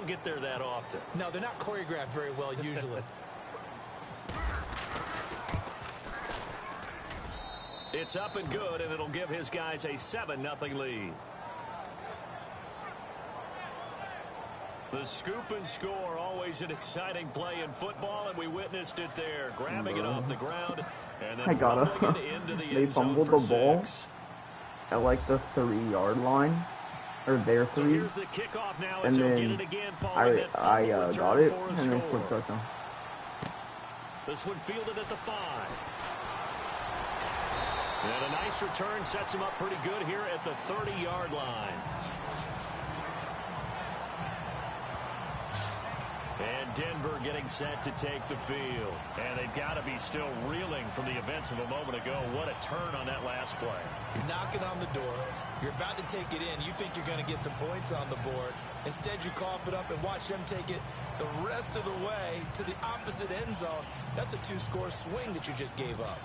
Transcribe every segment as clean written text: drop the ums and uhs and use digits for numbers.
get there that often. No, they're not choreographed very well usually. It's up and good, and it'll give his guys a 7-0 lead. The scoop and score, always an exciting play in football, and we witnessed it there. Grabbing it off the ground, and then rolling it into the they end zone fumbled for the ball 6. at like the 3-yard line, or their 3. So here's the kickoff now, and then get it again I got it, and then quick touchdown. This one fielded at the 5. And a nice return sets him up pretty good here at the 30-yard line. And Denver getting set to take the field. And they've got to be still reeling from the events of a moment ago. What a turn on that last play. You're knocking on the door. You're about to take it in. You think you're going to get some points on the board. Instead, you cough it up and watch them take it the rest of the way to the opposite end zone. That's a 2-score swing that you just gave up.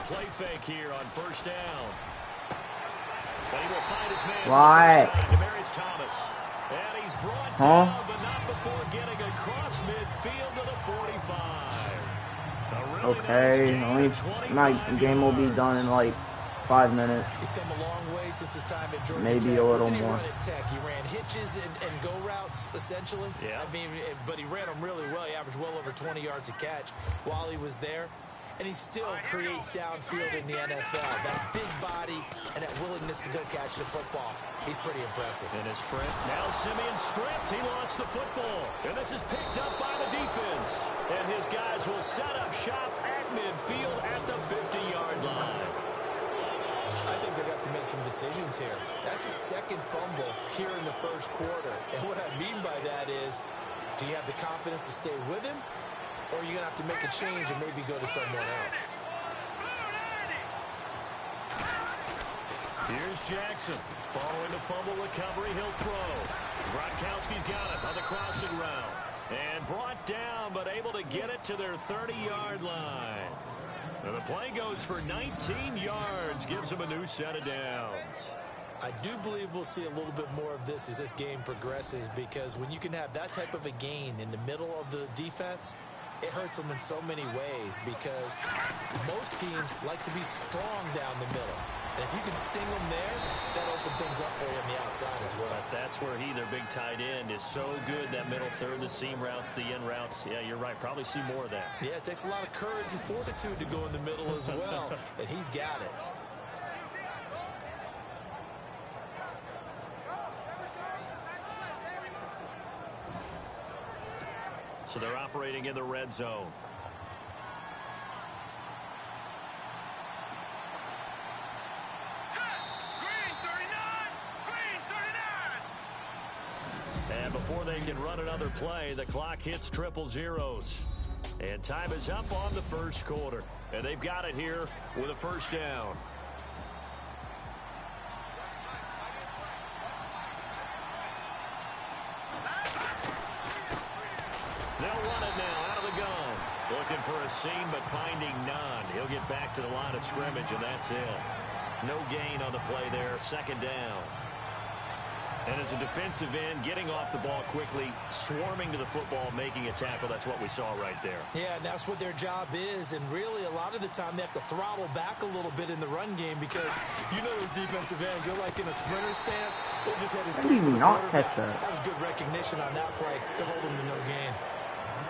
Play fake here on first down. But he will find his man right. for the first time, Demaryius Thomas. And he's brought down, but not before getting across midfield to the 45. Really okay, my game will be done in like 5 minutes. He's come a long way since his time at Georgia Maybe Tech. a little He more. ran at Tech. He ran hitches and go routes, essentially. Yeah. I mean, but he ran them really well. He averaged well over 20 yards a catch while he was there. And he still creates downfield in the NFL. That big body and that willingness to go catch the football. He's pretty impressive. And his friend, now Simeon stripped. He lost the football. And this is picked up by the defense. And his guys will set up shop at midfield at the 50-yard line. I think they're going to have to make some decisions here. That's his second fumble here in the first quarter. And what I mean by that is, do you have the confidence to stay with him? Or are you going to have to make a change and maybe go to someone else? Here's Jackson. Following the fumble recovery, he'll throw. Gronkowski's got it on the crossing route. And brought down, but able to get it to their 30-yard line. And the play goes for 19 yards. Gives him a new set of downs. I do believe we'll see a little bit more of this as this game progresses, because when you can have that type of a gain in the middle of the defense, it hurts them in so many ways, because most teams like to be strong down the middle. And if you can sting them there, that'll open things up for you on the outside as well. But that's where their big tight end, is so good. That middle third, the seam routes, the in routes. Yeah, you're right. Probably see more of that. Yeah, it takes a lot of courage and fortitude to go in the middle as well. And he's got it. So they're operating in the red zone. And before they can run another play, the clock hits triple zeros. And time is up on the first quarter. And they've got it here with a first down. They'll run it now out of the gun. Looking for a seam, but finding none. He'll get back to the line of scrimmage, and that's it. No gain on the play there. Second down. And as a defensive end, getting off the ball quickly, swarming to the football, making a tackle. That's what we saw right there. Yeah, and that's what their job is. And really, a lot of the time, they have to throttle back a little bit in the run game, because you know those defensive ends, they're like in a sprinter stance. They'll just head How do you not catch that? That was good recognition on that play to hold them to no gain.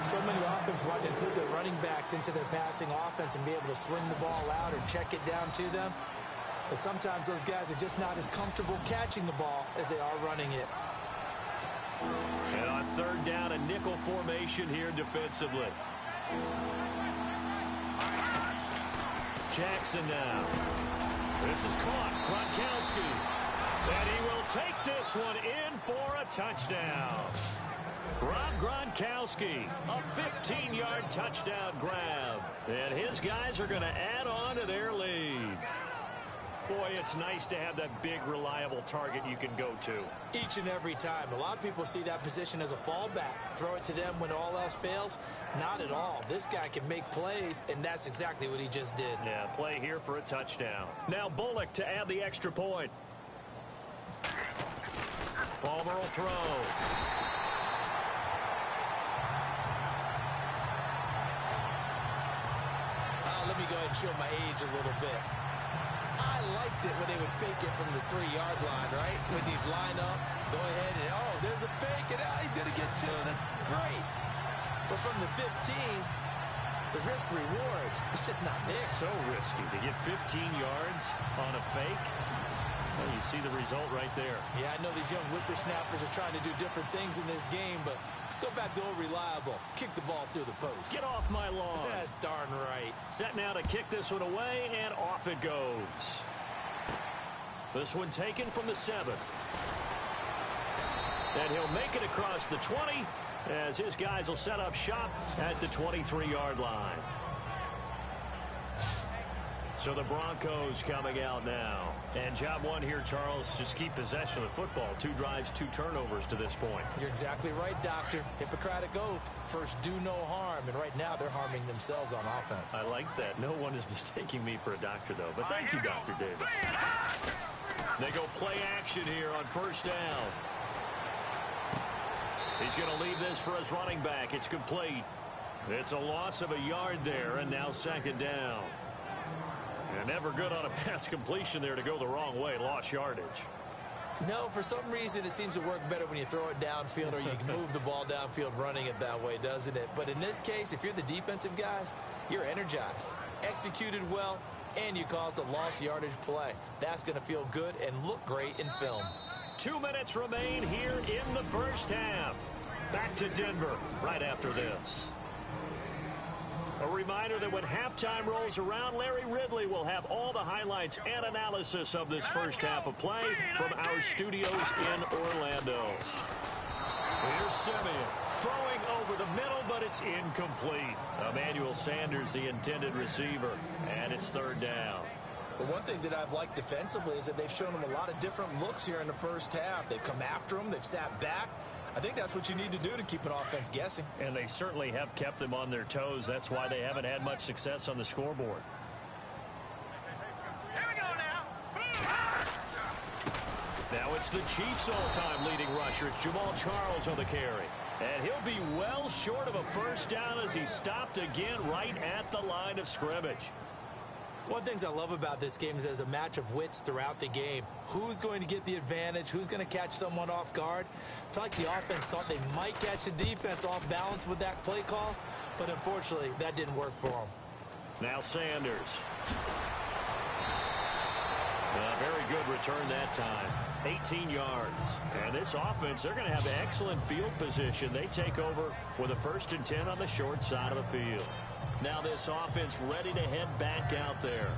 So many offenses want to include their running backs into their passing offense and be able to swing the ball out or check it down to them. But sometimes those guys are just not as comfortable catching the ball as they are running it. And on third down, a nickel formation here defensively. Jackson now. This is caught. Gronkowski. And he will take this one in for a touchdown. Rob Gronkowski, a 15-yard touchdown grab. And his guys are going to add on to their lead. Boy, it's nice to have that big, reliable target you can go to. Each and every time. A lot of people see that position as a fallback. Throw it to them when all else fails. Not at all. This guy can make plays, and that's exactly what he just did. Yeah, play here for a touchdown. Now Bullock to add the extra point. Palmer will throw. Let me go ahead and show my age a little bit. I liked it when they would fake it from the 3-yard line, right? When they'd line up, go ahead and, oh, there's a fake, and he's going to get 2. That's great. But from the 15, the risk-reward, it's just not there. So risky to get 15 yards on a fake. Well, you see the result right there. Yeah, I know these young whippersnappers are trying to do different things in this game, but let's go back to old reliable. Kick the ball through the post. Get off my lawn. That's darn right. Set now to kick this one away, and off it goes. This one taken from the 7. And he'll make it across the 20 as his guys will set up shop at the 23-yard line. So the Broncos coming out now. And job one here, Charles, just keep possession of the football. 2 drives, 2 turnovers to this point. You're exactly right, Doctor. Hippocratic oath. First, do no harm. And right now, they're harming themselves on offense. I like that. No one is mistaking me for a doctor, though. But thank you, Dr. Davis. They go play action here on first down. He's going to leave this for his running back. It's complete. It's a loss of a yard there, and now second down. And never good on a pass completion there to go the wrong way. Lost yardage. No, for some reason, it seems to work better when you throw it downfield or you can move the ball downfield running it that way, doesn't it? But in this case, if you're the defensive guys, you're energized, executed well, and you caused a lost yardage play. That's going to feel good and look great in film. 2 minutes remain here in the first half. Back to Denver right after this. A reminder that when halftime rolls around, Larry Ridley will have all the highlights and analysis of this first half of play from our studios in Orlando. Here's Simeon throwing over the middle, but it's incomplete. Emmanuel Sanders, the intended receiver, and it's third down. But one thing that I've liked defensively is that they've shown them a lot of different looks here in the first half. They've come after them. They've sat back. I think that's what you need to do to keep an offense guessing. And they certainly have kept them on their toes. That's why they haven't had much success on the scoreboard. Here we go now. Now it's the Chiefs' all-time leading rusher. It's Jamal Charles on the carry. And he'll be well short of a first down as he's stopped again right at the line of scrimmage. One of the things I love about this game is there's a match of wits throughout the game. Who's going to get the advantage? Who's going to catch someone off guard? I feel like the offense thought they might catch the defense off balance with that play call, but unfortunately, that didn't work for them. Now Sanders. Very good return that time. 18 yards. And this offense, they're going to have excellent field position. They take over with a 1st and 10 on the short side of the field. Now this offense ready to head back out there.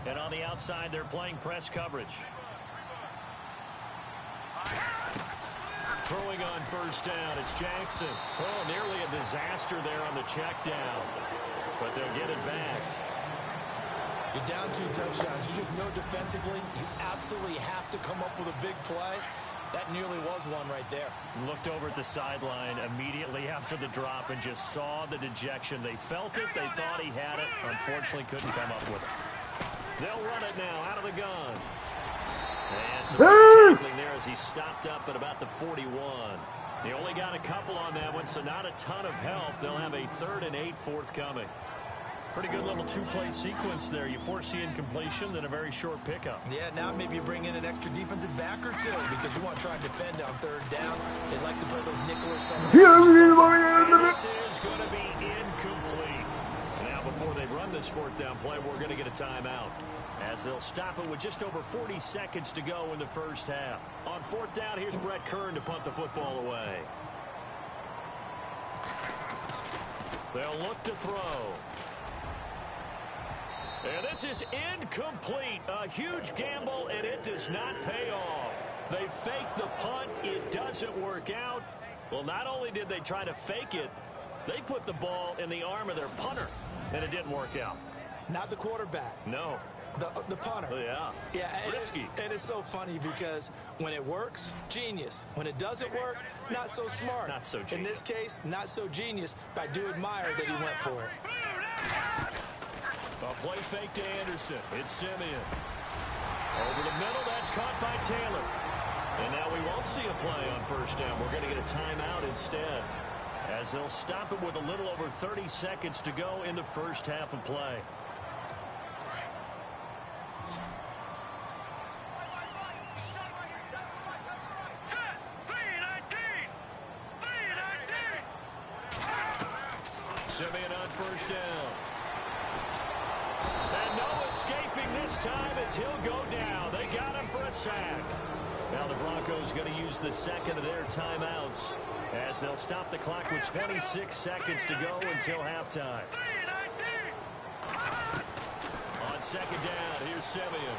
And on the outside, they're playing press coverage. Throwing on first down, it's Jackson. Oh, nearly a disaster there on the check down. But they'll get it back. You're down 2 touchdowns. You just know defensively, you absolutely have to come up with a big play. That nearly was one right there. Looked over at the sideline immediately after the drop and just saw the dejection. They felt it. They thought he had it. Unfortunately, couldn't come up with it. They'll run it now out of the gun. And some tackling there as he stopped up at about the 41. They only got a couple on that one, so not a ton of help. They'll have a 3rd and 8 forthcoming. Pretty good little 2-play sequence there. You foresee incompletion, then a very short pickup. Yeah, now maybe you bring in an extra defensive back or 2 because you want to try and defend on 3rd down. They like to play those nickel or something. This is going to be incomplete. Now, before they run this 4th down play, we're going to get a timeout, as they'll stop it with just over 40 seconds to go in the first half. On 4th down, here's Brett Kern to punt the football away. They'll look to throw. And this is incomplete. A huge gamble, and it does not pay off. They fake the punt. It doesn't work out. Well, not only did they try to fake it, they put the ball in the arm of their punter, and it didn't work out. Not the quarterback. No. The punter. Oh, yeah. Yeah, risky. And it's so funny because when it works, genius. When it doesn't work, not so smart. Not so genius. In this case, not so genius, but I do admire that he went for it. A play fake to Anderson. It's Simeon. Over the middle, that's caught by Taylor. And now we won't see a play on first down. We're going to get a timeout instead, as they'll stop it with a little over 30 seconds to go in the first half of play. Simeon on first down. And no escaping this time as he'll go down. They got him for a sack. Now the Broncos going to use the second of their timeouts as they'll stop the clock with 26 seconds to go until halftime. On second down, here's Simeon.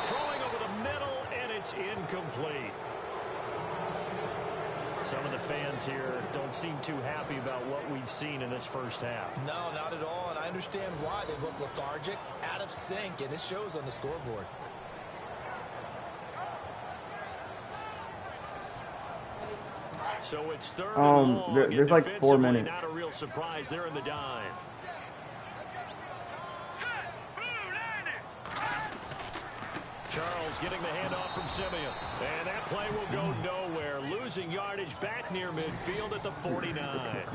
Throwing over the middle, and it's incomplete. Some of the fans here don't seem too happy about what we've seen in this first half. No, not at all, and I understand why. They look lethargic, out of sync, and it shows on the scoreboard. So it's third and long. There's like 4 minutes. Not a real surprise. They're in the dime. Charles getting the handoff from Simeon. And that play will go nowhere. Losing yardage back near midfield at the 49.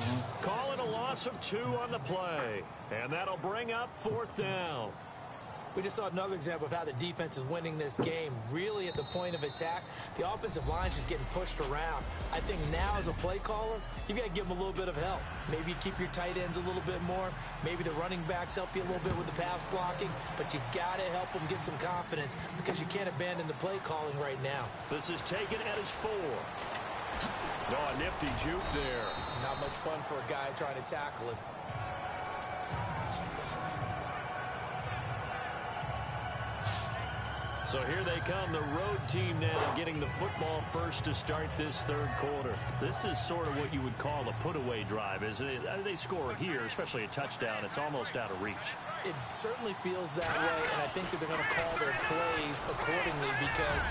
Calling a loss of 2 on the play. And that'll bring up fourth down. We just saw another example of how the defense is winning this game. Really at the point of attack, the offensive line's just getting pushed around. I think now as a play caller, you've got to give them a little bit of help. Maybe you keep your tight ends a little bit more. Maybe the running backs help you a little bit with the pass blocking. But you've got to help them get some confidence because you can't abandon the play calling right now. This is taken at his 4. Oh, a nifty juke there. Not much fun for a guy trying to tackle him. So here they come, the road team now getting the football first to start this third quarter. This is sort of what you would call a put-away drive, isn't it? They score here, especially a touchdown. It's almost out of reach. It certainly feels that way, and I think that they're going to call their plays accordingly because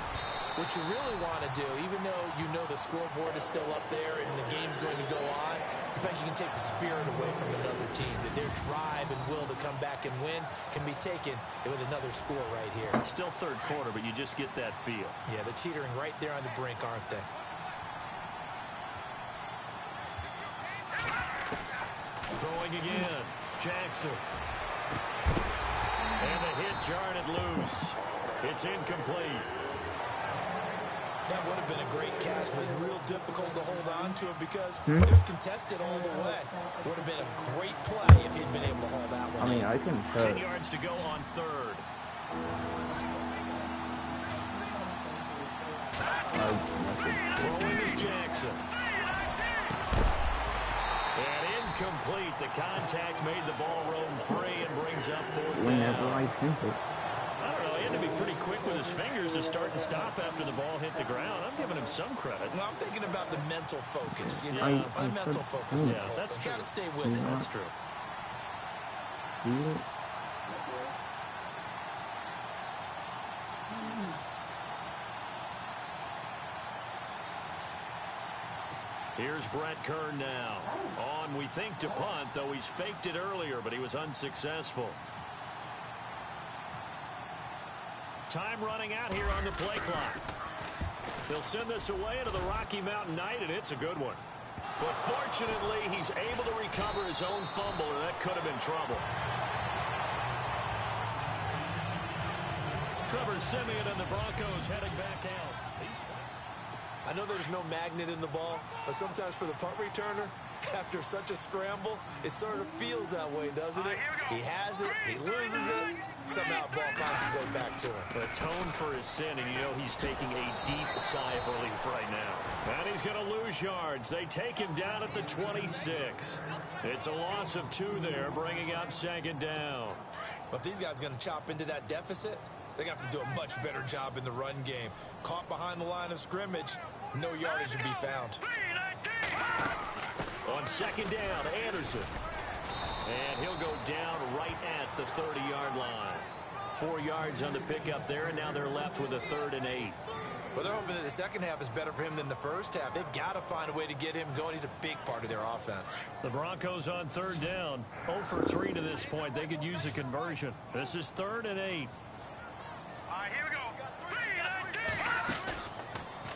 what you really want to do, even though you know the scoreboard is still up there and the game's going to go on, in fact, you can take the spirit away from another team, that their drive and will to come back and win can be taken with another score right here. It's still third quarter, but you just get that feel. Yeah, they're teetering right there on the brink, aren't they? Throwing again. Jackson. And the hit jarred it loose. It's incomplete. That would have been a great catch, but it's real difficult to hold on to it because it was contested all the way. Would have been a great play if he'd been able to hold that one. I mean, I can 10 yards to go on third. Throwing is Jackson. And incomplete. The contact made the ball roam free and brings up fourth down. Whenever I think it. I don't know. He had to be pretty quick with his fingers to start and stop after the ball hit the ground. I'm giving him some credit. No, I'm thinking about the mental focus. You know, my mental focus. Yeah, that's true. Got to stay with it. That's true. Here's Brett Kern now. On, we think, to punt, though he's faked it earlier, but he was unsuccessful. Time running out here on the play clock. They'll send this away into the Rocky Mountain Night, and it's a good one. But fortunately, he's able to recover his own fumble, or that could have been trouble. Trevor Simeon and the Broncos heading back out. I know there's no magnet in the ball, but sometimes for the punt returner, After such a scramble, it sort of feels that way, doesn't it? He has it, he loses it, somehow ball finds its way back to him. Atone for his sin, and you know he's taking a deep sigh of relief right now. And he's going to lose yards. They take him down at the 26. It's a loss of 2 there, bringing up second down. But these guys are going to chop into that deficit. They're going to have to do a much better job in the run game. Caught behind the line of scrimmage, no yardage to be found. On second down, Anderson. And he'll go down right at the 30-yard line. 4 yards on the pickup there, and now they're left with a 3rd and 8. Well, they're hoping that the second half is better for him than the first half. They've got to find a way to get him going. He's a big part of their offense. The Broncos on 3rd down. 0 for 3 to this point. They could use a conversion. This is 3rd and 8. All right, here we go.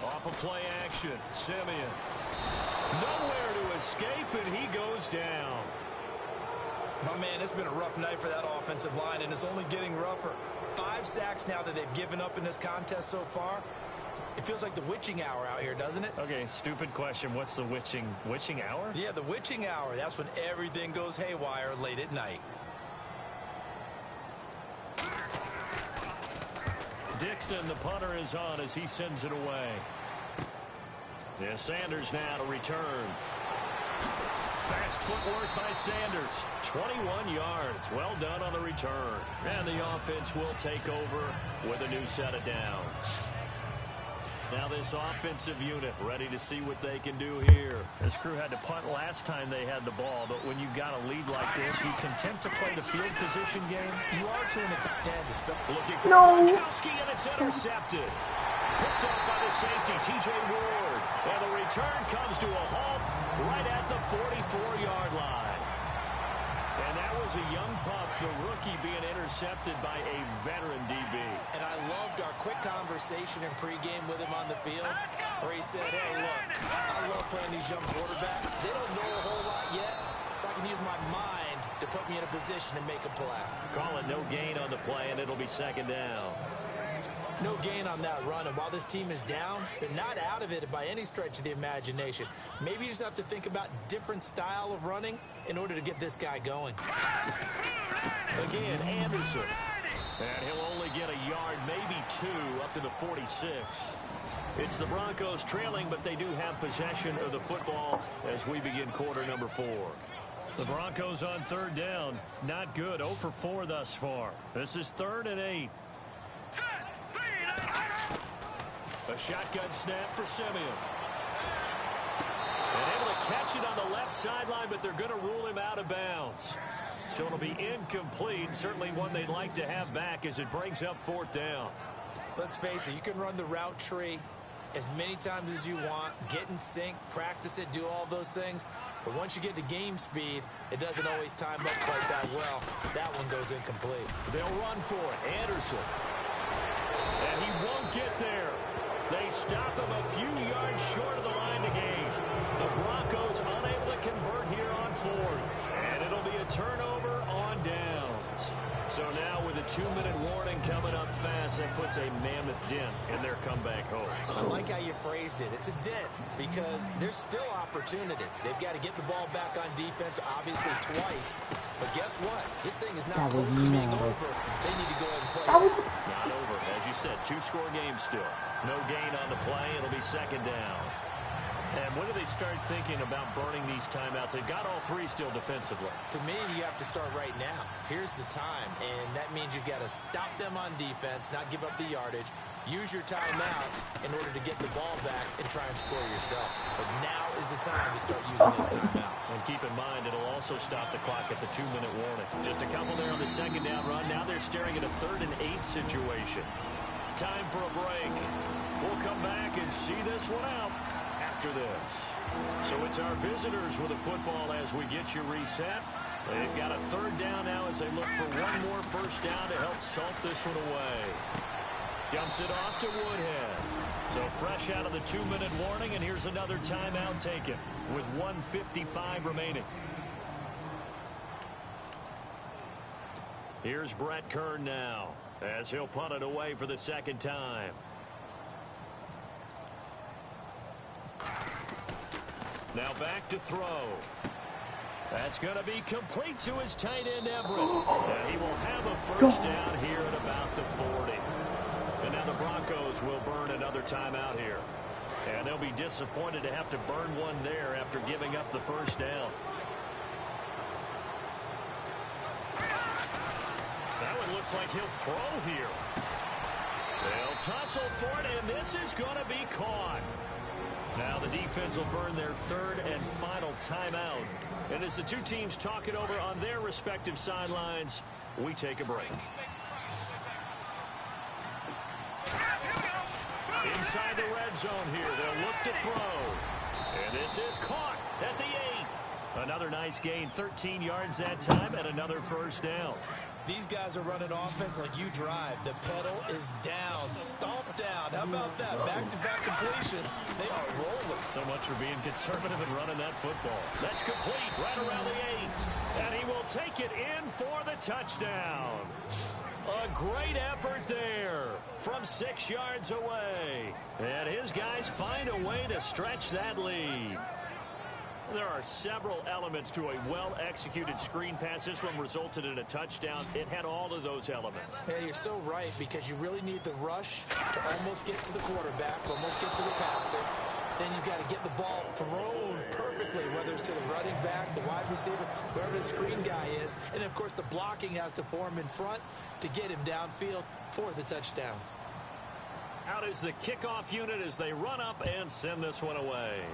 Off of play action, Simeon. Nowhere to escape, and he goes down. My man, it's been a rough night for that offensive line, and it's only getting rougher. 5 sacks now that they've given up in this contest so far. It feels like the witching hour out here, doesn't it? Okay, stupid question. What's the witching hour? Yeah, the witching hour. That's when everything goes haywire late at night. Dixon, the punter, is on as he sends it away. Yeah, Sanders now to return. Fast footwork by Sanders. 21 yards. Well done on the return. And the offense will take over with a new set of downs. Now this offensive unit ready to see what they can do here. This crew had to punt last time they had the ball, but when you've got a lead like this, you content to play the field position game? You are to an extent. Looking for Gronkowski, and it's intercepted. Picked up by the safety, T.J. Ward. And the return comes to a halt right at the 44-yard line. And that was a young pup, the rookie being intercepted by a veteran DB. And I loved our quick conversation in pregame with him on the field where he said, hey, look, I love playing these young quarterbacks. They don't know a whole lot yet, so I can use my mind to put me in a position to make a play. Call it no gain on the play, and it'll be second down. No gain on that run, and while this team is down, they're not out of it by any stretch of the imagination. Maybe you just have to think about different style of running in order to get this guy going. Again, Anderson. And he'll only get a yard, maybe 2, up to the 46. It's the Broncos trailing, but they do have possession of the football as we begin quarter number 4. The Broncos on 3rd down. Not good. 0 for 4 thus far. This is 3rd and 8. A shotgun snap for Simeon. And able to catch it on the left sideline, but they're going to rule him out of bounds. So it'll be incomplete. Certainly one they'd like to have back as it brings up 4th down. Let's face it, you can run the route tree as many times as you want, get in sync, practice it, do all those things. But once you get to game speed, it doesn't always time up quite that well. That one goes incomplete. They'll run for it. Anderson. And he won't get there. They stop him a few yards short of the line to gain. The Broncos unable to convert here on 4th. And it'll be a turnover on downs. So now with a 2-minute warning coming up fast, that puts a mammoth dent in their comeback hopes. I like how you phrased it. It's a dent because there's still opportunity. They've got to get the ball back on defense, obviously twice. But guess what? This thing is not close to being over. They need to go ahead and play it. Not over. As you said, 2-score game still. No gain on the play. It'll be second down. And when do they start thinking about burning these timeouts? They've got all 3 still defensively. To me, you have to start right now. Here's the time, and that means you've got to stop them on defense, not give up the yardage, use your timeout in order to get the ball back and try and score yourself. But now is the time to start using those timeouts. And keep in mind, it'll also stop the clock at the 2-minute warning. Just a couple there on the second down run. Now they're staring at a 3rd and 8 situation. Time for a break. We'll come back and see this one out after this. So it's our visitors with the football as we get you reset. They've got a 3rd down now as they look for one more first down to help salt this one away. Dumps it off to Woodhead. So fresh out of the 2-minute warning, and here's another timeout taken with 1:55 remaining. Here's Brett Kern now as he'll punt it away for the second time. Now back to throw. That's going to be complete to his tight end, Everett. And he will have a first down here at about the 40. And now the Broncos will burn another timeout here. And they'll be disappointed to have to burn one there after giving up the first down. That one looks like he'll throw here. They'll tussle for it, and this is going to be caught. Now the defense will burn their third and final timeout. And as the two teams talk it over on their respective sidelines, we take a break. Inside the red zone here, they'll look to throw. And this is caught at the 8. Another nice gain, 13 yards that time, and another first down. These guys are running offense like you drive. The pedal is down, stomped down. How about that? Back-to-back completions. They are rolling. So much for being conservative and running that football. That's complete right around the 8. And he will take it in for the touchdown. A great effort there from 6 yards away. And his guys find a way to stretch that lead. There are several elements to a well-executed screen pass. This one resulted in a touchdown. It had all of those elements. Yeah, you're so right, because you really need the rush to almost get to the quarterback, almost get to the passer. Then you've got to get the ball thrown perfectly, whether it's to the running back, the wide receiver, whoever the screen guy is. And, of course, the blocking has to form in front to get him downfield for the touchdown. Out is the kickoff unit as they run up and send this one away.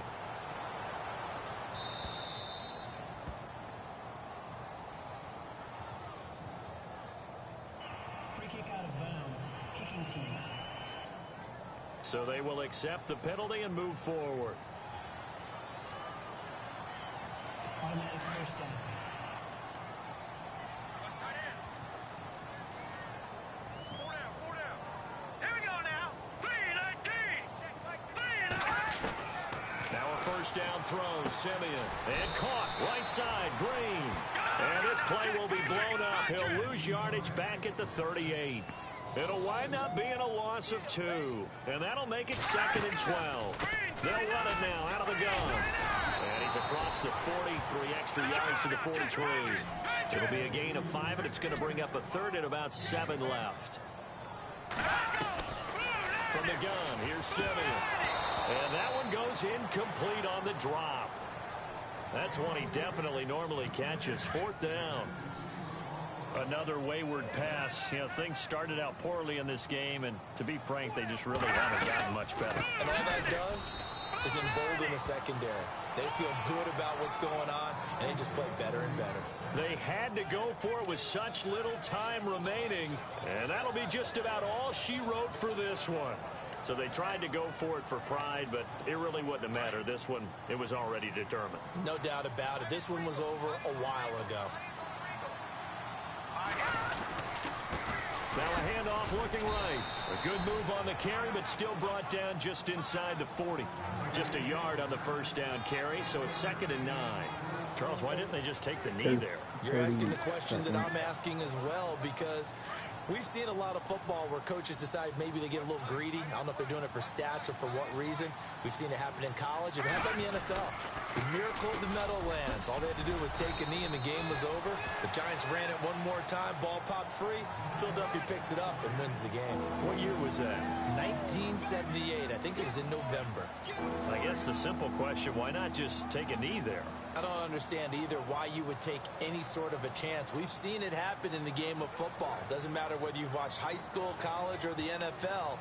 Kick out of bounds, kicking team. So they will accept the penalty and move forward. Automatic first down. Four down. Here we go now. 3-19. Now a first down throw, Simeon. And caught, right side, Green. And this play will be blown up. He'll lose yardage back at the 38. It'll wind up being a loss of 2. And that'll make it 2nd and 12. They'll run it now out of the gun. And he's across the 40, 3 extra yards to the 43. It'll be a gain of 5, and it's going to bring up a third and about 7 left. From the gun, here's Simeon. And that one goes incomplete on the drop. That's one he definitely normally catches. 4th down. Another wayward pass. You know, things started out poorly in this game, and to be frank, they just really haven't gotten much better. And all that does is embolden the secondary. They feel good about what's going on, and they just play better and better. They had to go for it with such little time remaining, and that'll be just about all she wrote for this one. So they tried to go for it for pride, but it really wouldn't have mattered. This one, it was already determined. No doubt about it. This one was over a while ago. Now a handoff looking right. A good move on the carry, but still brought down just inside the 40. Just a yard on the first down carry, so it's 2nd and 9. Charles, why didn't they just take the knee there? You're asking the question that I'm asking as well, because we've seen a lot of football where coaches decide maybe they get a little greedy. I don't know if they're doing it for stats or for what reason. We've seen it happen in college, and it happened in the NFL. The miracle of the Meadowlands. All they had to do was take a knee, and the game was over. The Giants ran it one more time. Ball popped free. Philadelphia picks it up and wins the game. What year was that? 1978. I think it was in November. I guess the simple question, why not just take a knee there? I don't understand either why you would take any sort of a chance. We've seen it happen in the game of football. Doesn't matter whether you've watched high school, college, or the NFL.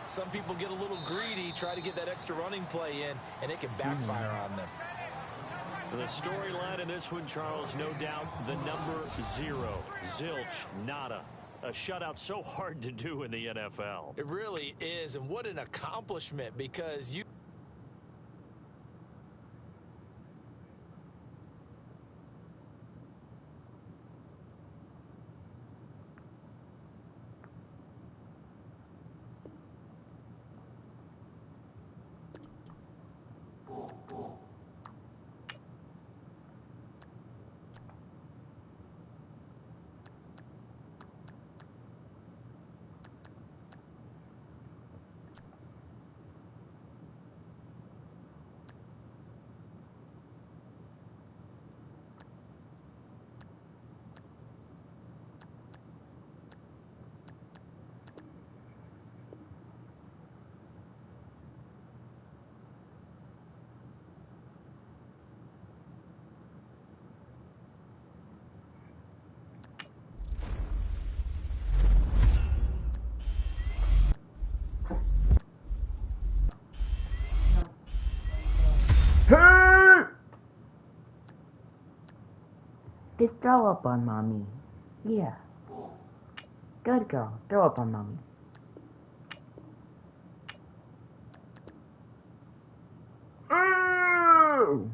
Some people get a little greedy, try to get that extra running play in, and it can backfire on them. The storyline in this one, Charles, no doubt the number 0. Zilch, nada. A shutout so hard to do in the NFL. It really is, and what an accomplishment, because you Just throw up on mommy. Yeah. Good girl. Throw up on mommy. Ooh!